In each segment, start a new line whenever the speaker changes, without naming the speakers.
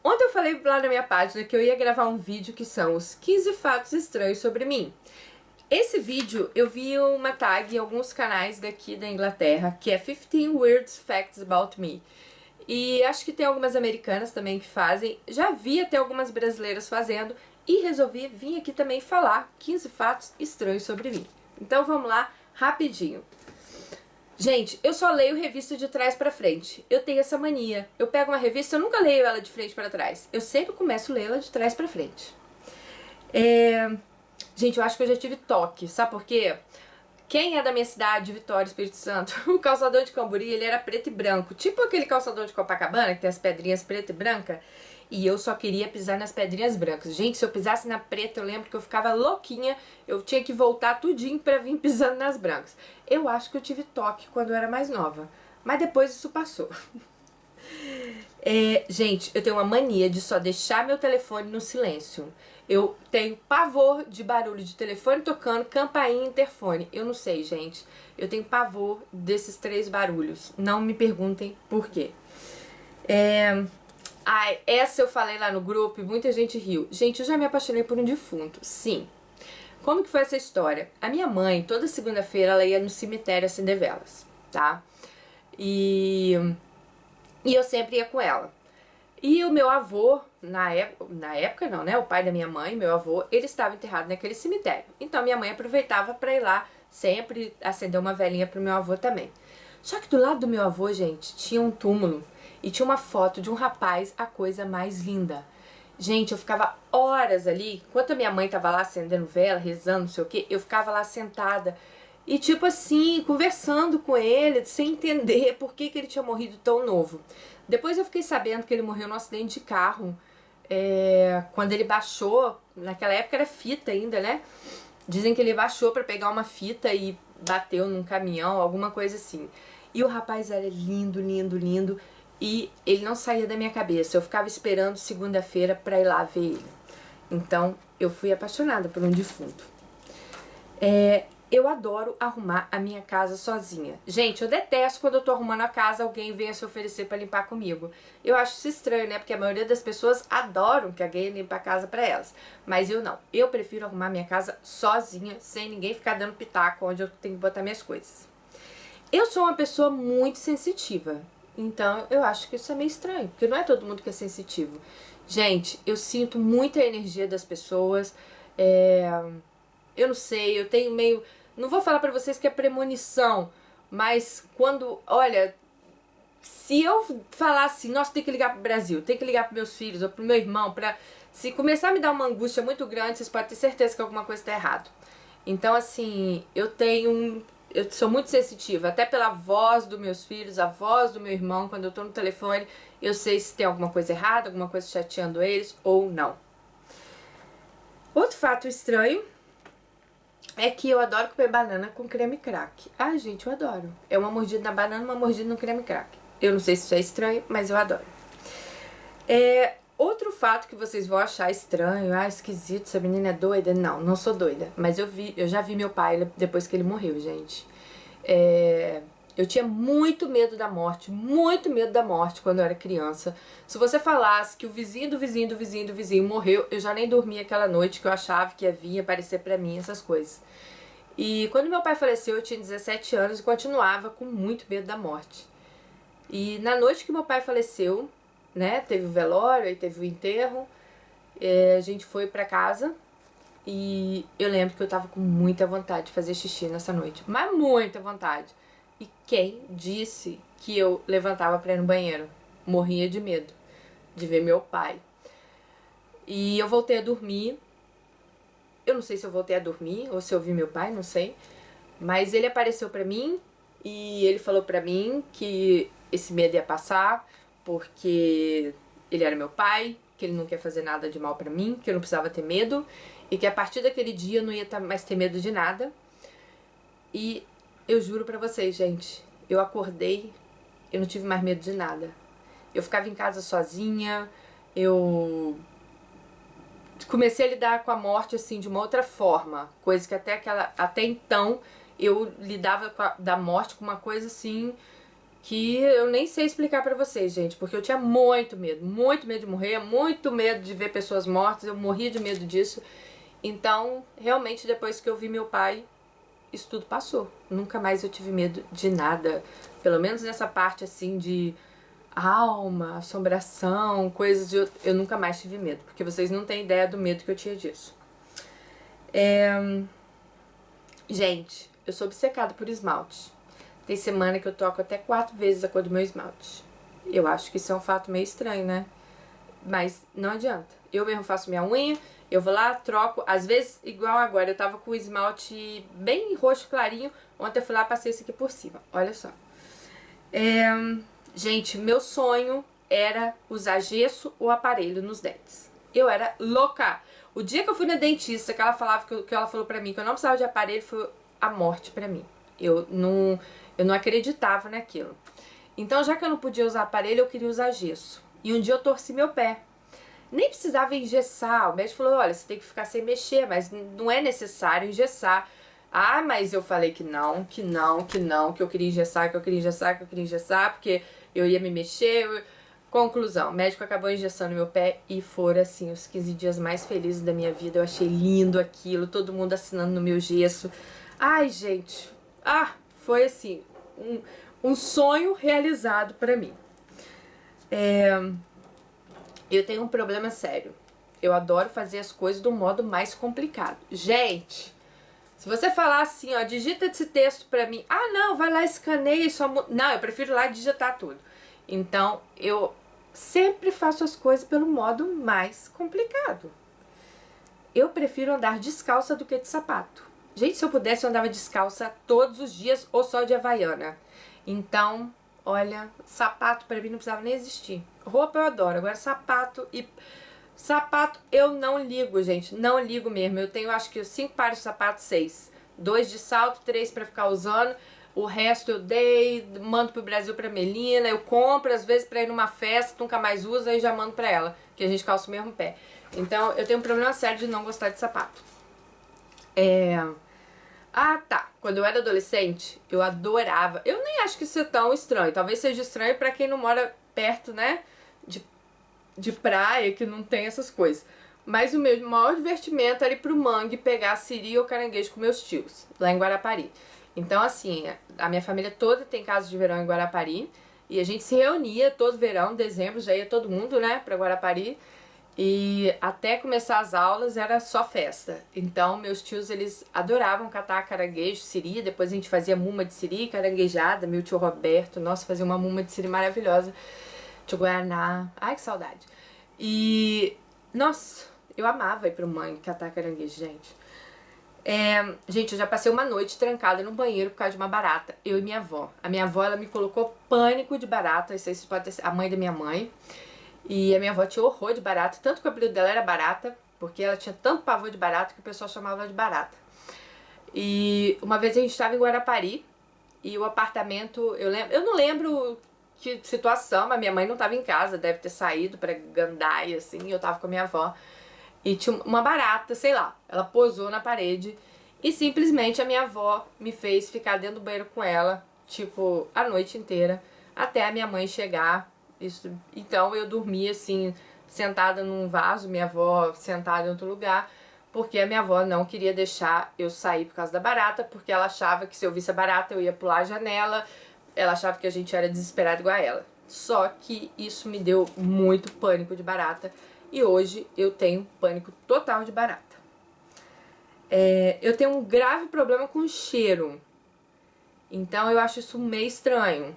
Ontem eu falei lá na minha página que eu ia gravar um vídeo que são os 15 fatos estranhos sobre mim. Esse vídeo eu vi uma tag em alguns canais daqui da Inglaterra, que é 15 Weird Facts About Me. E acho que tem algumas americanas também que fazem. Já vi até algumas brasileiras fazendo e resolvi vir aqui também falar 15 fatos estranhos sobre mim. Então vamos lá, rapidinho. Gente, eu só leio revista de trás pra frente. Eu tenho essa mania. Eu pego uma revista, eu nunca leio ela de frente pra trás. Eu sempre começo a ler ela de trás pra frente. Gente, eu acho que eu já tive toque. Sabe por quê? Quem é da minha cidade, Vitória, Espírito Santo, o calçadão de Cambori, ele era preto e branco. Tipo aquele calçadão de Copacabana, que tem as pedrinhas preta e branca. E eu só queria pisar nas pedrinhas brancas. Gente, se eu pisasse na preta, eu lembro que eu ficava louquinha. Eu tinha que voltar tudinho pra vir pisando nas brancas. Eu acho que eu tive toque quando eu era mais nova. Mas depois isso passou. Gente, eu tenho uma mania de só deixar meu telefone no silêncio. Eu tenho pavor de barulho de telefone tocando, campainha e interfone. Eu não sei, gente. Eu tenho pavor desses três barulhos. Não me perguntem por quê. Essa eu falei lá no grupo e muita gente riu. Gente, eu já me apaixonei por um defunto. Sim. Como que foi essa história? A minha mãe, toda segunda-feira, ela ia no cemitério acender velas, tá? E eu sempre ia com ela. E o meu avô, na época não, né? O pai da minha mãe, meu avô, ele estava enterrado naquele cemitério. Então minha mãe aproveitava pra ir lá sempre acender uma velinha pro meu avô também. Só que do lado do meu avô, gente, tinha um túmulo e tinha uma foto de um rapaz, a coisa mais linda. Gente, eu ficava horas ali, enquanto a minha mãe tava lá acendendo vela, rezando, não sei o quê, eu ficava lá sentada e tipo assim, conversando com ele, sem entender por que ele tinha morrido tão novo. Depois eu fiquei sabendo que ele morreu num acidente de carro, quando ele baixou, naquela época era fita ainda, né? Dizem que ele baixou pra pegar uma fita e bateu num caminhão, alguma coisa assim. E o rapaz era lindo, lindo, lindo, e ele não saía da minha cabeça. Eu ficava esperando segunda-feira pra ir lá ver ele. Então, eu fui apaixonada por um defunto. Eu adoro arrumar a minha casa sozinha. Gente, eu detesto quando eu tô arrumando a casa, alguém venha se oferecer pra limpar comigo. Eu acho isso estranho, né? Porque a maioria das pessoas adoram que alguém limpe a casa pra elas. Mas eu não. Eu prefiro arrumar minha casa sozinha, sem ninguém ficar dando pitaco onde eu tenho que botar minhas coisas. Eu sou uma pessoa muito sensitiva. Então, eu acho que isso é meio estranho, porque não é todo mundo que é sensitivo. Gente, eu sinto muita energia das pessoas. Eu não sei, eu tenho meio... Não vou falar pra vocês que é premonição, mas quando... Olha, se eu falar assim, nossa, tem que ligar pro Brasil, tem que ligar pros meus filhos ou pro meu irmão, se começar a me dar uma angústia muito grande, vocês podem ter certeza que alguma coisa tá errado. Então, assim, eu sou muito sensitiva, até pela voz dos meus filhos, a voz do meu irmão, quando eu tô no telefone, eu sei se tem alguma coisa errada, alguma coisa chateando eles ou não. Outro fato estranho é que eu adoro comer banana com creme crack. Ai, gente, eu adoro. É uma mordida na banana, uma mordida no creme crack. Eu não sei se isso é estranho, mas eu adoro. Outro fato que vocês vão achar estranho, esquisito, essa menina é doida. Não, não sou doida. Mas eu já vi meu pai depois que ele morreu, gente. Eu tinha muito medo da morte quando eu era criança. Se você falasse que o vizinho do vizinho do vizinho do vizinho morreu, eu já nem dormia aquela noite, que eu achava que ia vir aparecer pra mim essas coisas. E quando meu pai faleceu, eu tinha 17 anos e continuava com muito medo da morte. E na noite que meu pai faleceu, né, teve o velório, aí teve o enterro, a gente foi pra casa e eu lembro que eu tava com muita vontade de fazer xixi nessa noite, mas muita vontade. E quem disse que eu levantava pra ir no banheiro? Morria de medo de ver meu pai. E eu voltei a dormir. Eu não sei se eu voltei a dormir ou se eu vi meu pai, não sei. Mas ele apareceu pra mim e ele falou pra mim que esse medo ia passar porque ele era meu pai, que ele não quer fazer nada de mal pra mim, que eu não precisava ter medo e que a partir daquele dia eu não ia mais ter medo de nada. E eu juro pra vocês, gente, eu acordei, eu não tive mais medo de nada. Eu ficava em casa sozinha, eu comecei a lidar com a morte assim de uma outra forma, coisa que até então eu lidava da morte com uma coisa assim que eu nem sei explicar pra vocês, gente, porque eu tinha muito medo de morrer, muito medo de ver pessoas mortas, eu morria de medo disso. Então, realmente, depois que eu vi meu pai, isso tudo passou. Nunca mais eu tive medo de nada. Pelo menos nessa parte, assim, de alma, assombração, coisas de... Eu nunca mais tive medo, porque vocês não têm ideia do medo que eu tinha disso. Gente, eu sou obcecada por esmalte. Tem semana que eu troco até 4 vezes a cor do meu esmalte. Eu acho que isso é um fato meio estranho, né? Mas não adianta. Eu mesmo faço minha unha, eu vou lá, troco. Às vezes, igual agora, eu tava com o esmalte bem roxo clarinho. Ontem eu fui lá, passei isso aqui por cima. Olha só. Gente, meu sonho era usar gesso ou aparelho nos dentes. Eu era louca. O dia que eu fui na dentista, que ela falava que ela falou pra mim que eu não precisava de aparelho, foi a morte pra mim. Eu não acreditava naquilo. Então, já que eu não podia usar aparelho, eu queria usar gesso. E um dia eu torci meu pé. Nem precisava engessar. O médico falou, olha, você tem que ficar sem mexer, mas não é necessário engessar. Ah, mas eu falei que eu queria engessar, porque eu ia me mexer. Conclusão, o médico acabou engessando meu pé e foram, assim, os 15 dias mais felizes da minha vida. Eu achei lindo aquilo, todo mundo assinando no meu gesso. Ai, gente, foi assim, um sonho realizado pra mim. Eu tenho um problema sério. Eu adoro fazer as coisas do modo mais complicado. Gente, se você falar assim, ó, digita esse texto pra mim. Ah, não, vai lá, escaneia e só... Não, eu prefiro ir lá digitar tudo. Então, eu sempre faço as coisas pelo modo mais complicado. Eu prefiro andar descalça do que de sapato. Gente, se eu pudesse, eu andava descalça todos os dias ou só de havaiana. Então, olha, sapato pra mim não precisava nem existir. Roupa eu adoro, agora sapato e... Sapato eu não ligo, gente, não ligo mesmo. Eu tenho, acho que 5 pares de sapato, 6. 2 de salto, 3 pra ficar usando. O resto eu dei, mando pro Brasil pra Melina. Eu compro, às vezes, pra ir numa festa, nunca mais uso, aí já mando pra ela, que a gente calça o mesmo pé. Então, eu tenho um problema sério de não gostar de sapato. Ah, tá. Quando eu era adolescente, eu adorava. Eu nem acho que isso é tão estranho. Talvez seja estranho pra quem não mora perto, né, de praia, que não tem essas coisas. Mas o meu maior divertimento era ir pro mangue pegar siri ou caranguejo com meus tios, lá em Guarapari. Então, assim, a minha família toda tem casa de verão em Guarapari. E a gente se reunia todo verão, dezembro, já ia todo mundo, né, pra Guarapari. E até começar as aulas era só festa. Então, meus tios, eles adoravam catar caranguejo, siri. Depois a gente fazia muma de siri, caranguejada. Meu tio Roberto, nossa, fazia uma muma de siri maravilhosa. Tio Guaraná. Ai, que saudade. E, nossa, eu amava ir pro mangue catar caranguejo, gente. Gente, eu já passei uma noite trancada no banheiro por causa de uma barata. Eu e minha avó. A minha avó, ela me colocou pânico de barata. Isso aí pode ser a mãe da minha mãe. E a minha avó tinha horror de barata, tanto que o apelido dela era Barata, porque ela tinha tanto pavor de barata que o pessoal chamava ela de Barata. E uma vez a gente estava em Guarapari e o apartamento, eu não lembro que situação, mas minha mãe não estava em casa, deve ter saído pra gandaia, assim, e eu tava com a minha avó. E tinha uma barata, sei lá, ela posou na parede e simplesmente a minha avó me fez ficar dentro do banheiro com ela, tipo, a noite inteira, até a minha mãe chegar. Então eu dormia assim, sentada num vaso, minha avó sentada em outro lugar, porque a minha avó não queria deixar eu sair por causa da barata, porque ela achava que se eu visse a barata eu ia pular a janela, ela achava que a gente era desesperado igual a ela. Só que isso me deu muito pânico de barata e hoje eu tenho pânico total de barata. Eu tenho um grave problema com cheiro, então eu acho isso meio estranho,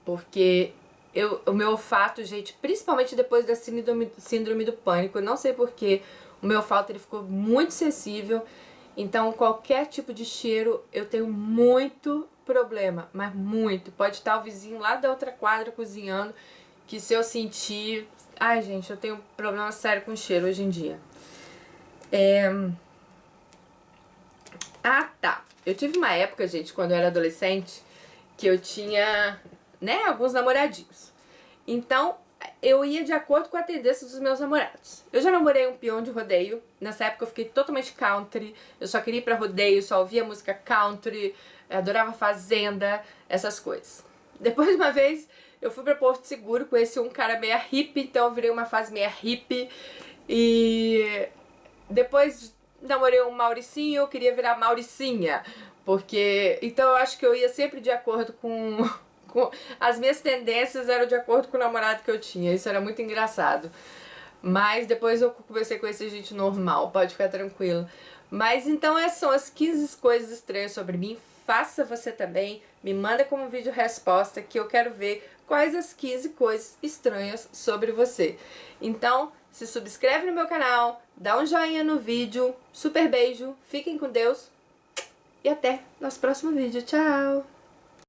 porque o meu olfato, gente, principalmente depois da síndrome do pânico, eu não sei porquê, o meu olfato ele ficou muito sensível. Então qualquer tipo de cheiro eu tenho muito problema, mas muito. Pode estar o vizinho lá da outra quadra cozinhando, que se eu sentir... Ai, gente, eu tenho um problema sério com cheiro hoje em dia. Ah, tá. Eu tive uma época, gente, quando eu era adolescente, que eu tinha... né, alguns namoradinhos. Então, eu ia de acordo com a tendência dos meus namorados. Eu já namorei um peão de rodeio. Nessa época eu fiquei totalmente country. Eu só queria ir pra rodeio, só ouvia música country. Eu adorava fazenda, essas coisas. Depois de uma vez eu fui pra Porto Seguro, conheci um cara meio hippie, então eu virei uma fase meio hippie. E depois namorei um Mauricinho, eu queria virar Mauricinha. Porque, então eu acho que eu ia sempre de acordo com as minhas tendências eram de acordo com o namorado que eu tinha. Isso era muito engraçado. Mas depois eu comecei a conhecer gente normal, pode ficar tranquilo. Mas então essas são as 15 coisas estranhas sobre mim. Faça você também, me manda como vídeo resposta que eu quero ver quais as 15 coisas estranhas sobre você. Então, se subscreve no meu canal, dá um joinha no vídeo, super beijo, fiquem com Deus e até nosso próximo vídeo. Tchau!